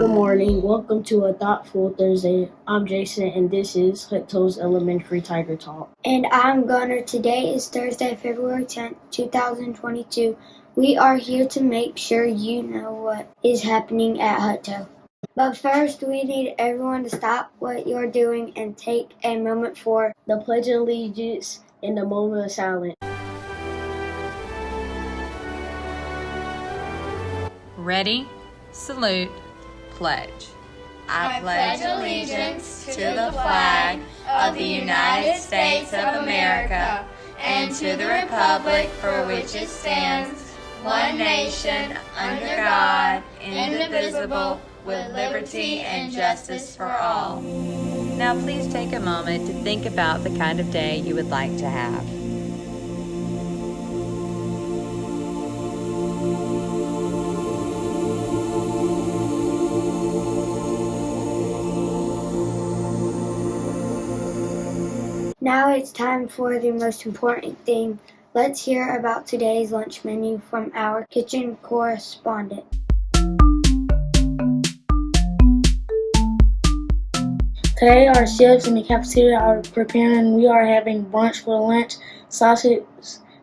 Good morning. Welcome to a thoughtful Thursday. I'm Jason, and this is Hutto's Elementary Tiger Talk. And I'm Gunnar. Today is Thursday, February 10th, 2022. We are here to make sure you know what is happening at Hutto. But first, we need everyone to stop what you're doing and take a moment for The Pledge of Allegiance in the moment of silence. Ready, salute, pledge. I pledge allegiance to the flag of the United States of America and to the republic for which it stands, one nation, under God, indivisible, with liberty and justice for all. Now please take a moment to think about the kind of day you would like to have. Now it's time for the most important thing. Let's hear about today's lunch menu from our kitchen correspondent. Today our chefs in the cafeteria are preparing. We are having brunch for lunch: sausage,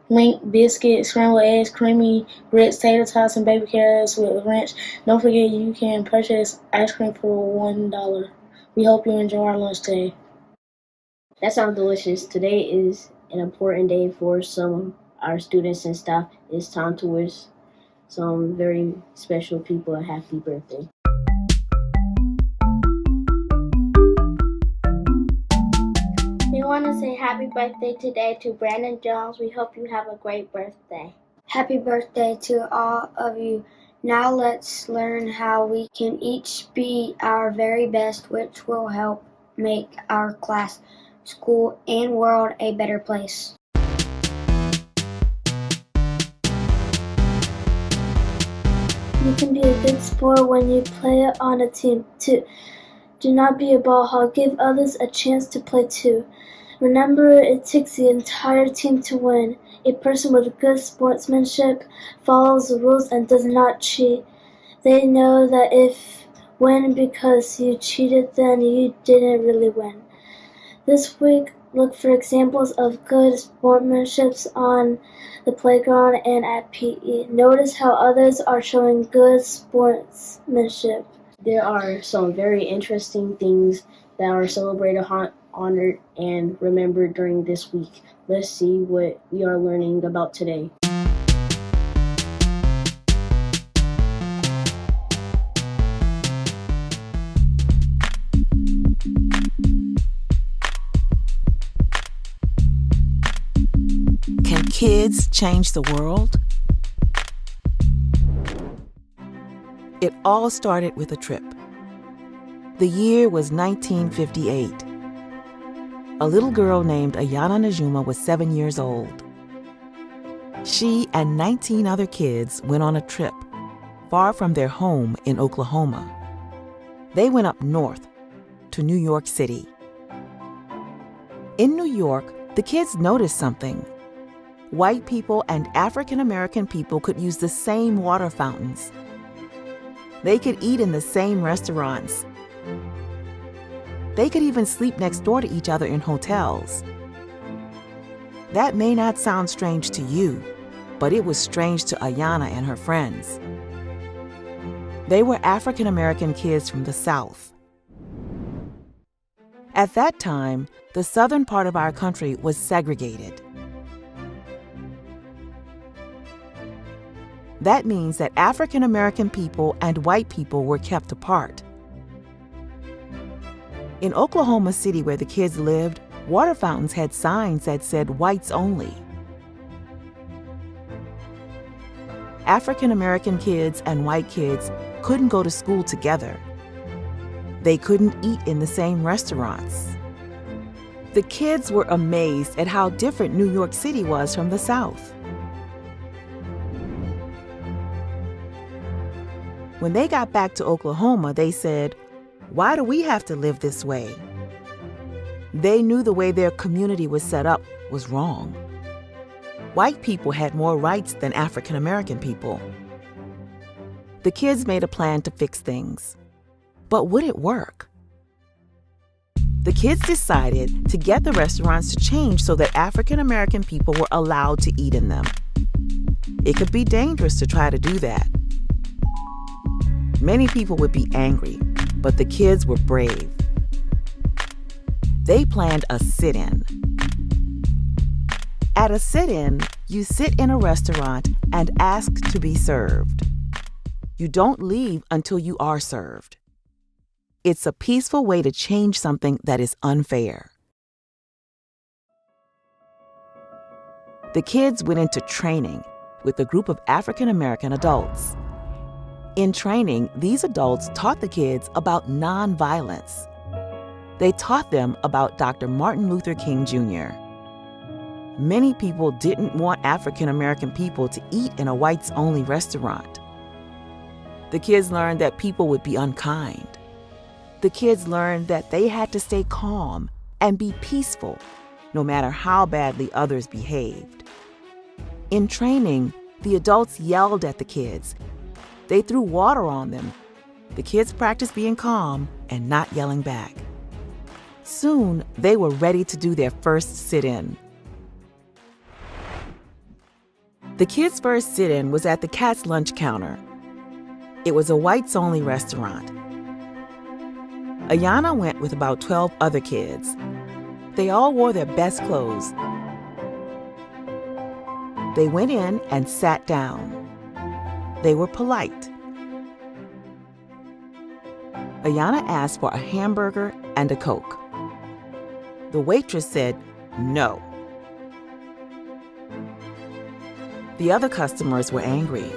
link, biscuits, scrambled eggs, creamy grits, tater tots, and baby carrots with ranch. Don't forget you can purchase ice cream for $1. We hope you enjoy our lunch today. That sounds delicious. Today is an important day for some of our students and staff. It's time to wish some very special people a happy birthday. We want to say happy birthday today to Brandon Jones. We hope you have a great birthday. Happy birthday to all of you. Now let's learn how we can each be our very best, which will help make our class, school, and world a better place. You can be a good sport when you play on a team, too. Do not be a ball hog. Give others a chance to play, too. Remember, it takes the entire team to win. A person with good sportsmanship follows the rules and does not cheat. They know that if win because you cheated, then you didn't really win. This week, look for examples of good sportsmanship on the playground and at PE. Notice how others are showing good sportsmanship. There are some very interesting things that are celebrated, honored, and remembered during this week. Let's see what we are learning about today. Can kids change the world? It all started with a trip. The year was 1958. A little girl named Ayana Najuma was 7 years old. She and 19 other kids went on a trip far from their home in Oklahoma. They went up north to New York City. In New York, the kids noticed something. White people and African American people could use the same water fountains. They could eat in the same restaurants. They could even sleep next door to each other in hotels. That may not sound strange to you, but it was strange to Ayana and her friends. They were African American kids from the South. At that time, the southern part of our country was segregated. That means that African American people and white people were kept apart. In Oklahoma City, where the kids lived, water fountains had signs that said whites only. African American kids and white kids couldn't go to school together. They couldn't eat in the same restaurants. The kids were amazed at how different New York City was from the South. When they got back to Oklahoma, they said, "Why do we have to live this way?" They knew the way their community was set up was wrong. White people had more rights than African American people. The kids made a plan to fix things. But would it work? The kids decided to get the restaurants to change so that African American people were allowed to eat in them. It could be dangerous to try to do that. Many people would be angry, but the kids were brave. They planned a sit-in. At a sit-in, you sit in a restaurant and ask to be served. You don't leave until you are served. It's a peaceful way to change something that is unfair. The kids went into training with a group of African American adults. In training, these adults taught the kids about nonviolence. They taught them about Dr. Martin Luther King Jr. Many people didn't want African American people to eat in a whites-only restaurant. The kids learned that people would be unkind. The kids learned that they had to stay calm and be peaceful, no matter how badly others behaved. In training, the adults yelled at the kids. They threw water on them. The kids practiced being calm and not yelling back. Soon, they were ready to do their first sit-in. The kids' first sit-in was at the Cat's lunch counter. It was a whites-only restaurant. Ayana went with about 12 other kids. They all wore their best clothes. They went in and sat down. They were polite. Ayana asked for a hamburger and a Coke. The waitress said no. The other customers were angry.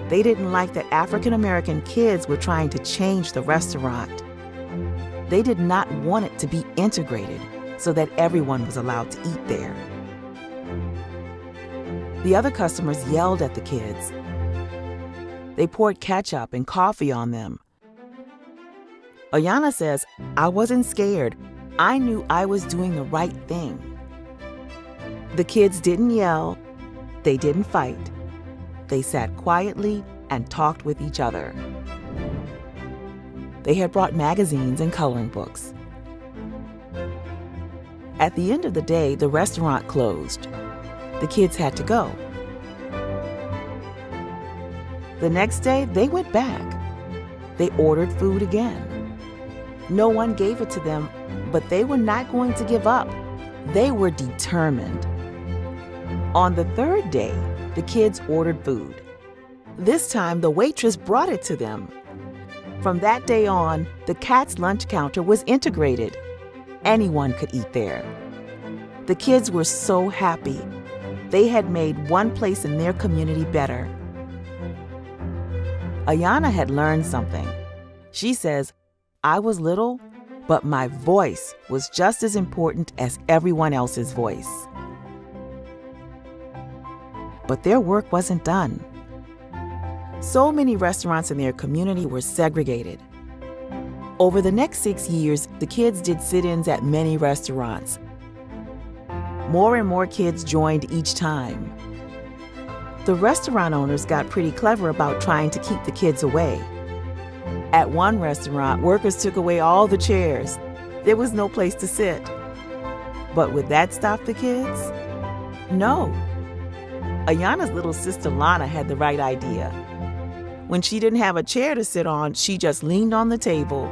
They didn't like that African American kids were trying to change the restaurant. They did not want it to be integrated so that everyone was allowed to eat there. The other customers yelled at the kids. They poured ketchup and coffee on them. Ayana says, "I wasn't scared. I knew I was doing the right thing." The kids didn't yell. They didn't fight. They sat quietly and talked with each other. They had brought magazines and coloring books. At the end of the day, the restaurant closed. The kids had to go. The next day, they went back. They ordered food again. No one gave it to them, but they were not going to give up. They were determined. On the third day, the kids ordered food. This time, the waitress brought it to them. From that day on, the Cat's lunch counter was integrated. Anyone could eat there. The kids were so happy. They had made one place in their community better. Ayana had learned something. She says, "I was little, but my voice was just as important as everyone else's voice." But their work wasn't done. So many restaurants in their community were segregated. Over the next 6 years, the kids did sit-ins at many restaurants. More and more kids joined each time. The restaurant owners got pretty clever about trying to keep the kids away. At one restaurant, workers took away all the chairs. There was no place to sit. But would that stop the kids? No. Ayana's little sister Lana had the right idea. When she didn't have a chair to sit on, she just leaned on the table.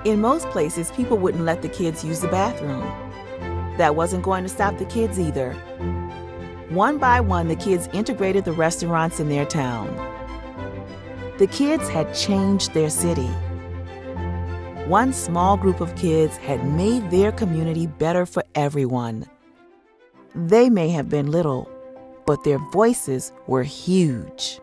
In most places, people wouldn't let the kids use the bathroom. That wasn't going to stop the kids either. One by one, the kids integrated the restaurants in their town. The kids had changed their city. One small group of kids had made their community better for everyone. They may have been little, but their voices were huge.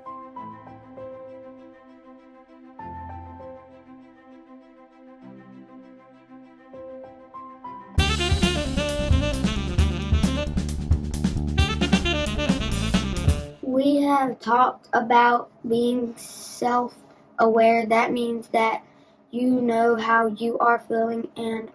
We have talked about being self-aware. That means that you know how you are feeling and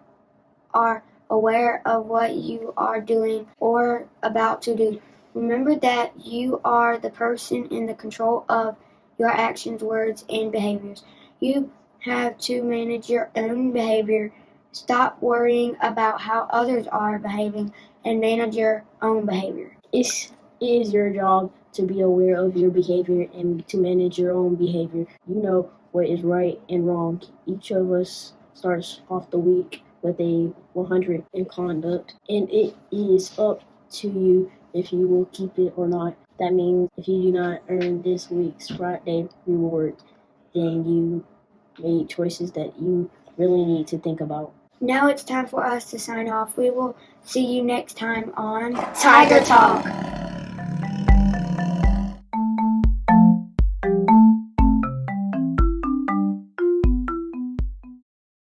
are aware of what you are doing or about to do. Remember that you are the person in the control of your actions, words, and behaviors. You have to manage your own behavior. Stop worrying about how others are behaving and manage your own behavior. It is your job to be aware of your behavior and to manage your own behavior. You know what is right and wrong. Each of us starts off the week with a 100 in conduct, and it is up to you if you will keep it or not. That means if you do not earn this week's Friday reward, then you made choices that you really need to think about. Now it's time for us to sign off. We will see you next time on Tiger Talk.